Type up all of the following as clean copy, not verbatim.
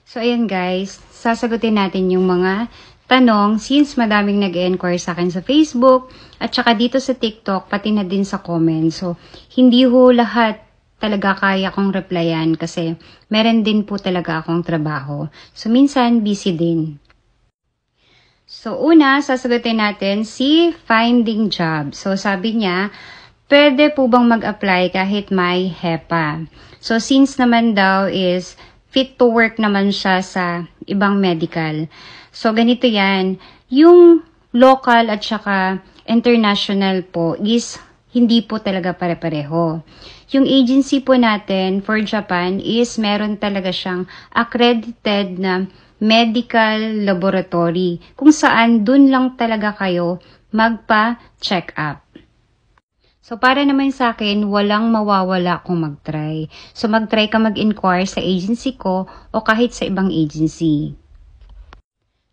So, ayan guys, sasagutin natin yung mga tanong since madaming nag-enquire sa akin sa Facebook at saka dito sa TikTok, pati na din sa comment. So, hindi ho lahat talaga kaya kong replyan kasi meron din po talaga akong trabaho. So, minsan busy din. So, una, sasagutin natin si finding job. So, sabi niya, pwede po bang mag-apply kahit may HEPA? So, since naman daw is fit to work naman siya sa ibang medical. So, ganito yan. Yung local at saka international po is hindi po talaga pare-pareho. Yung agency po natin for Japan is meron talaga siyang accredited na medical laboratory kung saan dun lang talaga kayo magpa-check up. So, para naman sa akin, walang mawawala kung mag-try. So, mag-try ka mag-inquire sa agency ko o kahit sa ibang agency.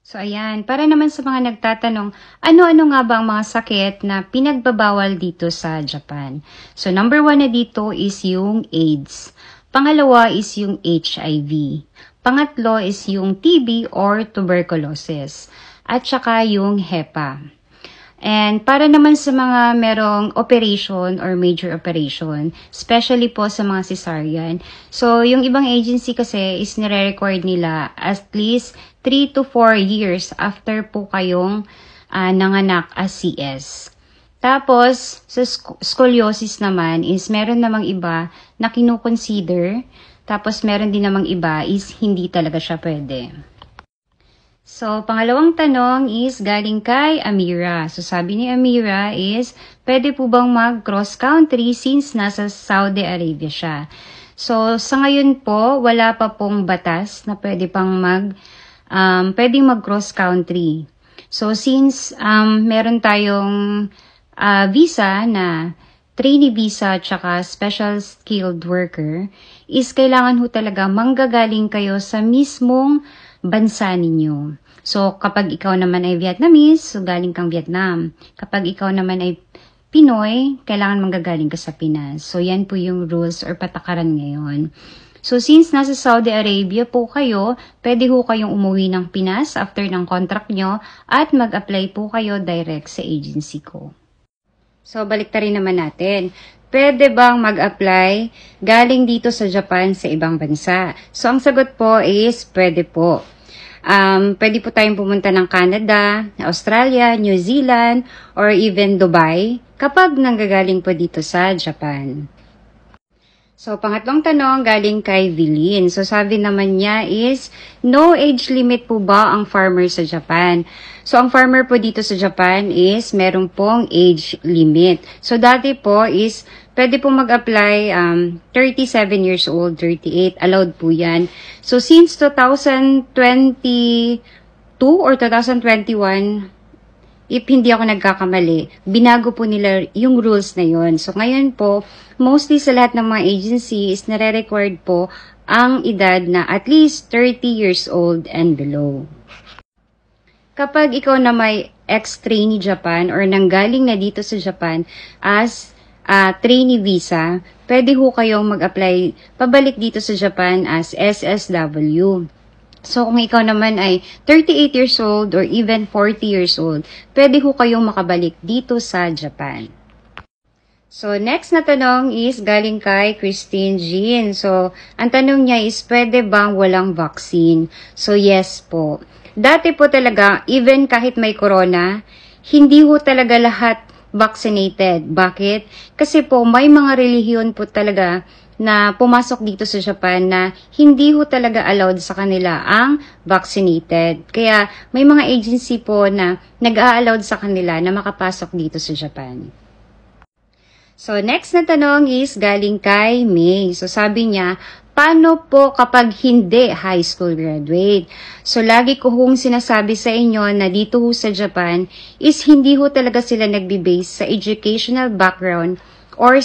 So, ayan. Para naman sa mga nagtatanong, ano-ano nga ba ang mga sakit na pinagbabawal dito sa Japan? So, number 1 na dito is yung AIDS. Pangalawa is yung HIV. Pangatlo is yung TB or tuberculosis. At saka yung HEPA. And para naman sa mga merong operation or major operation, especially po sa mga cesarean. So, yung ibang agency kasi is nire-record nila at least 3 to 4 years after po kayong nanganak as CS. Tapos, sa scoliosis naman is meron namang iba na kinukonsider. Tapos, meron din namang iba is hindi talaga siya pwede. So, pangalawang tanong is galing kay Amira. So, sabi ni Amira is, pwede po bang mag-cross country since nasa Saudi Arabia siya? So, sa ngayon po, wala pa pong batas na pwede pang pwedeng mag-cross country. So, since meron tayong visa na trainee visa at saka special skilled worker, is kailangan ho talaga manggagaling kayo sa mismong bansa ninyo. So, kapag ikaw naman ay Vietnamese, so galing kang Vietnam. Kapag ikaw naman ay Pinoy, kailangan manggagaling ka sa Pinas. So, yan po yung rules or patakaran ngayon. So, since nasa Saudi Arabia po kayo, pwede ho kayong umuwi ng Pinas after ng contract nyo at mag-apply po kayo direct sa agency ko. So, balik ta rin naman natin. Pwede bang mag-apply galing dito sa Japan sa ibang bansa? So, ang sagot po is pwede po. Pwede po tayong pumunta ng Canada, Australia, New Zealand, or even Dubai kapag nanggagaling po dito sa Japan. So, pangatlong tanong galing kay Vilin. So, sabi naman niya is, no age limit po ba ang farmer sa Japan? So, ang farmer po dito sa Japan is meron pong age limit. So, dati po is pwede po mag-apply 37 years old, 38, allowed po yan. So, since 2022 or 2021, if hindi ako nagkakamali, binago po nila yung rules na yon. So, ngayon po, mostly sa lahat ng mga agencies, nare-required po ang edad na at least 30 years old and below. Kapag ikaw na may ex-trainee Japan or nanggaling na dito sa Japan as trainee visa, pwede ho kayong mag-apply pabalik dito sa Japan as SSW. So, kung ikaw naman ay 38 years old or even 40 years old, pwede ho kayong makabalik dito sa Japan. So, next na tanong is galing kay Christine Jean. So, ang tanong niya is, pwede bang walang vaccine? So, yes po. Dati po talaga, even kahit may corona, hindi ho talaga lahat vaccinated. Bakit? Kasi po, may mga relihiyon po talaga na pumasok dito sa Japan na hindi ho talaga allowed sa kanila ang vaccinated. Kaya may mga agency po na nag-a-allowed sa kanila na makapasok dito sa Japan. So, next na tanong is galing kay May. So, sabi niya, paano po kapag hindi high school graduate? So, lagi ko hong sinasabi sa inyo na dito ho sa Japan is hindi ho talaga sila nagbe-base sa educational background or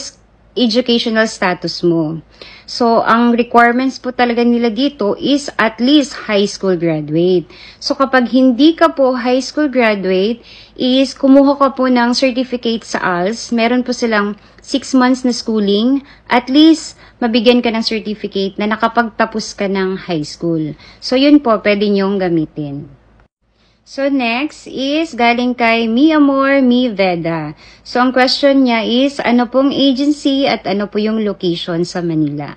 educational status mo. So, ang requirements po talaga nila dito is at least high school graduate. So, kapag hindi ka po high school graduate, is kumuha ka po ng certificate sa ALS. Meron po silang 6 months na schooling. At least, mabigyan ka ng certificate na nakapagtapos ka ng high school. So, yun po, pwede nyong gamitin. So, next is galing kay Mi Amor, Mi Veda. So, ang question niya is, ano pong agency at ano po yung location sa Manila?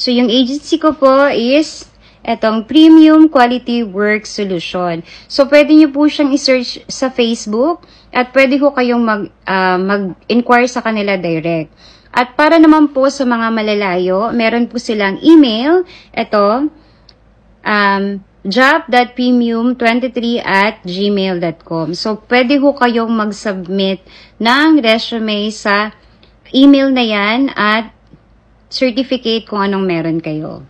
So, yung agency ko po is etong Premium Quality Work Solution. So, pwede nyo po siyang i-search sa Facebook at pwede ko kayong mag-inquire sa kanila direct. At para naman po sa mga malalayo, meron po silang email. Ito, job.premium23@gmail.com. So, pwede ho kayong mag-submit ng resume sa email na yan at certificate kung anong meron kayo.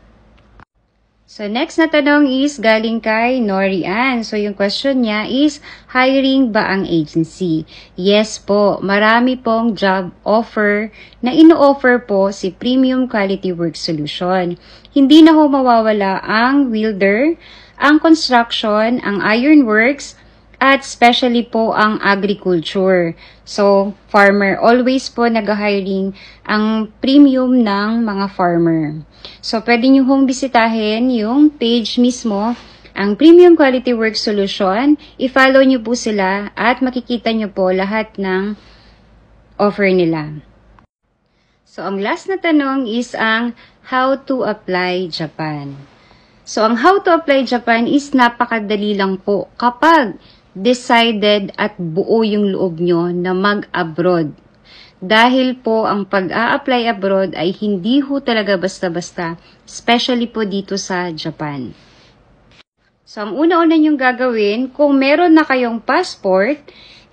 So, next na tanong is galing kay Norian. So, yung question niya is, hiring ba ang agency? Yes po, marami pong job offer na ino-offer po si Premium Quality Work Solution. Hindi na ho mawawala ang welder, ang construction, ang ironworks, at especially po ang agriculture. So, farmer, always po nag-hiring ang premium ng mga farmer. So, pwede nyo hong bisitahin yung page mismo, ang Premium Quality Work Solution. I-follow nyo po sila at makikita nyo po lahat ng offer nila. So, ang last na tanong is ang how to apply Japan. So, ang how to apply Japan is napakadali lang po kapag decided at buo yung loob nyo na mag-abroad. Dahil po ang pag-a-apply abroad ay hindi ho talaga basta-basta, especially po dito sa Japan. So, ang una-una nyong gagawin, kung meron na kayong passport,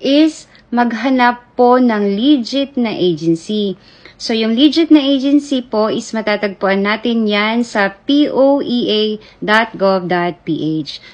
is maghanap po ng legit na agency. So, yung legit na agency po is matatagpuan natin yan sa poea.gov.ph.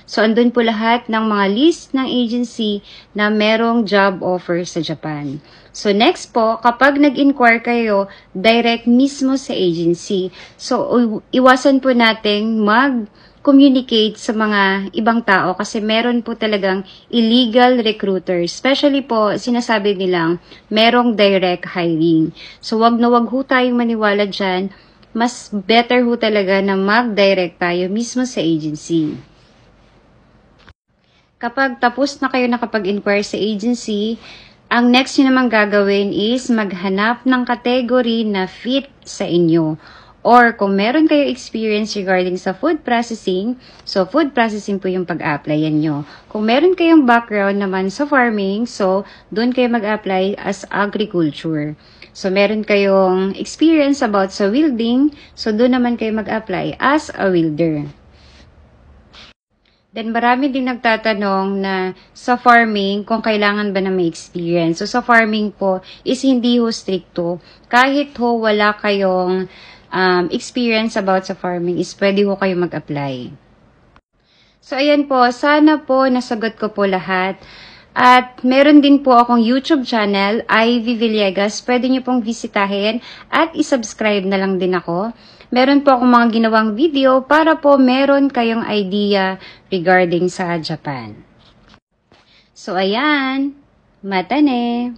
So, andun po lahat ng mga list ng agency na merong job offer sa Japan. So, next po, kapag nag-inquire kayo, direct mismo sa agency. So, iwasan po nating mag-communicate sa mga ibang tao kasi meron po talagang illegal recruiters. Especially po, sinasabi nilang merong direct hiring. So, wag na wag ho tayong maniwala dyan. Mas better ho talaga na mag-direct tayo mismo sa agency. Kapag tapos na kayo nakapag-inquire sa agency, ang next nyo naman gagawin is maghanap ng category na fit sa inyo. Or kung meron kayo experience regarding sa food processing, so food processing po yung pag-applyan nyo. Kung meron kayong background naman sa farming, so doon kayo mag-apply as agriculture. So meron kayong experience about sa welding, so doon naman kayo mag-apply as a welder. Then marami din nagtatanong na sa farming kung kailangan ba na may experience. So sa farming po is hindi ho stricto. Kahit ho wala kayong experience about sa farming is pwede ho kayo mag-apply. So ayan po, sana po nasagot ko po lahat. At meron din po akong YouTube channel, Ivy Villegas. Pwede nyo pong visitahin at isubscribe na lang din ako. Meron po akong mga ginawang video para po meron kayong idea regarding sa Japan. So ayan, mata ne!